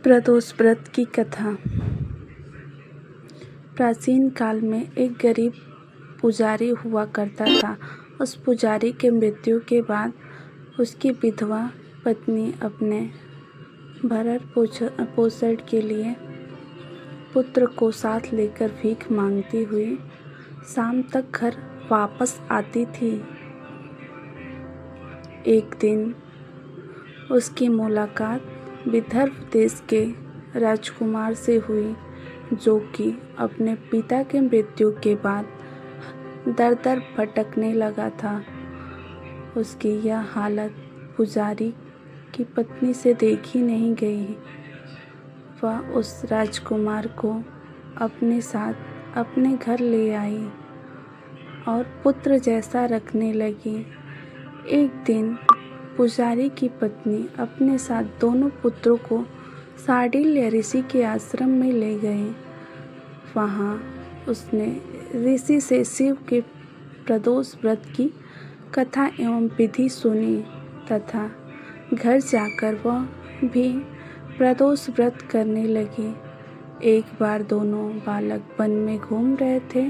प्रदोष व्रत की कथा। प्राचीन काल में एक गरीब पुजारी हुआ करता था। उस पुजारी के मृत्यु के बाद उसकी विधवा पत्नी अपने भरण पोषण के लिए पुत्र को साथ लेकर भीख मांगती हुई शाम तक घर वापस आती थी। एक दिन उसकी मुलाकात विदर्भ देश के राजकुमार से हुई, जो कि अपने पिता के मृत्यु के बाद दर दर भटकने लगा था। उसकी यह हालत पुजारी की पत्नी से देखी नहीं गई। वह उस राजकुमार को अपने साथ अपने घर ले आई और पुत्र जैसा रखने लगी। एक दिन पुजारी की पत्नी अपने साथ दोनों पुत्रों को शांडिल्य ऋषि के आश्रम में ले गई। वहाँ उसने ऋषि से शिव के प्रदोष व्रत की कथा एवं विधि सुनी तथा घर जाकर वह भी प्रदोष व्रत करने लगी। एक बार दोनों बालक वन में घूम रहे थे।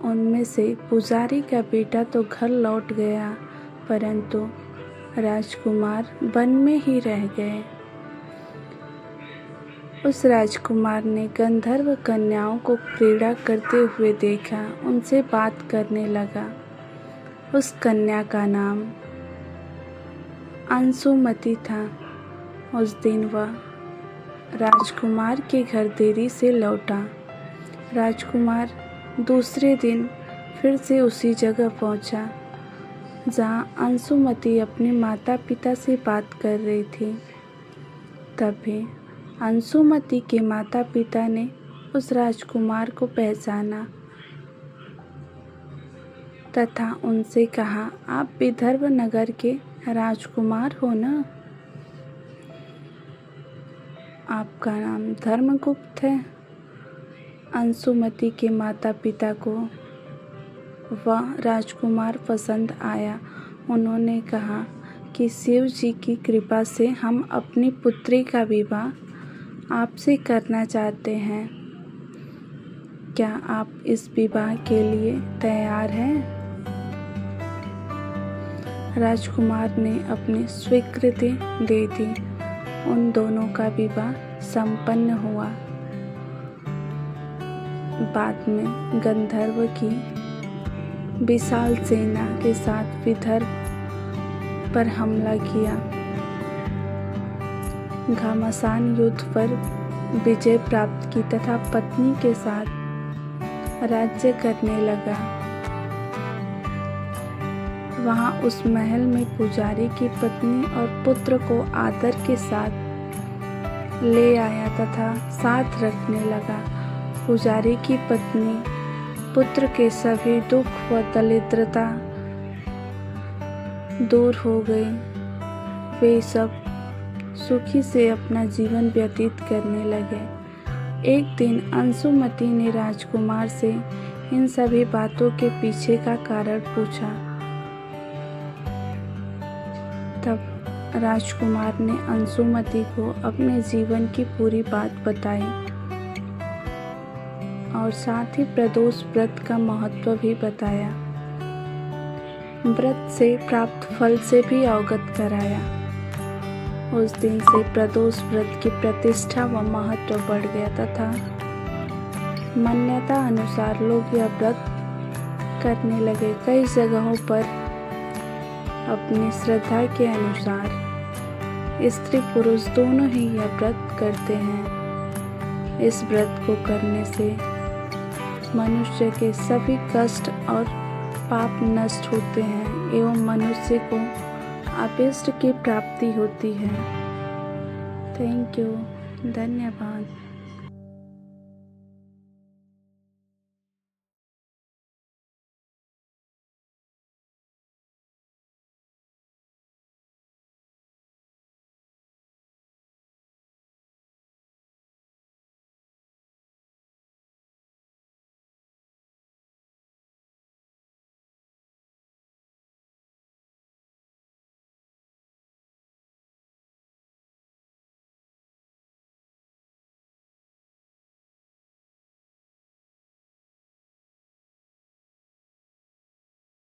उनमें से पुजारी का बेटा तो घर लौट गया, परंतु राजकुमार वन में ही रह गए। उस राजकुमार ने गंधर्व कन्याओं को क्रीड़ा करते हुए देखा, उनसे बात करने लगा। उस कन्या का नाम अंशुमति था। उस दिन वह राजकुमार के घर देरी से लौटा। राजकुमार दूसरे दिन फिर से उसी जगह पहुंचा जहां अंशुमति अपने माता पिता से बात कर रही थी। तभी अंशुमति के माता पिता ने उस राजकुमार को पहचाना तथा उनसे कहा, आप विदर्भ नगर के राजकुमार हो ना? आपका नाम धर्मगुप्त है। अंशुमति के माता पिता को वह राजकुमार पसंद आया। उन्होंने कहा कि शिव जी की कृपा से हम अपनी पुत्री का विवाह आपसे करना चाहते हैं। क्या आप इस विवाह के लिए तैयार हैं? राजकुमार ने अपनी स्वीकृति दे दी। उन दोनों का विवाह संपन्न हुआ। बाद में गंधर्व की विशाल सेना के साथ विदर्भ पर हमला किया। घमासान युद्ध पर विजय प्राप्त की तथा पत्नी के साथ राज्य करने लगा। वहां उस महल में पुजारी की पत्नी और पुत्र को आदर के साथ ले आया तथा साथ रखने लगा। पुजारी की पत्नी पुत्र के सभी दुख व दरिद्रता दूर हो गई। वे सब सुखी से अपना जीवन व्यतीत करने लगे। एक दिन अंशुमति ने राजकुमार से इन सभी बातों के पीछे का कारण पूछा। तब राजकुमार ने अंशुमति को अपने जीवन की पूरी बात बताई और साथ ही प्रदोष व्रत का महत्व भी बताया। व्रत से प्राप्त फल से भी अवगत कराया। उस दिन से प्रदोष व्रत की प्रतिष्ठा व महत्व बढ़ गया तथा मान्यता अनुसार लोग यह व्रत करने लगे। कई जगहों पर अपनी श्रद्धा के अनुसार स्त्री पुरुष दोनों ही यह व्रत करते हैं। इस व्रत को करने से मनुष्य के सभी कष्ट और पाप नष्ट होते हैं एवं मनुष्य को अभीष्ट की प्राप्ति होती है। Thank you. धन्यवाद।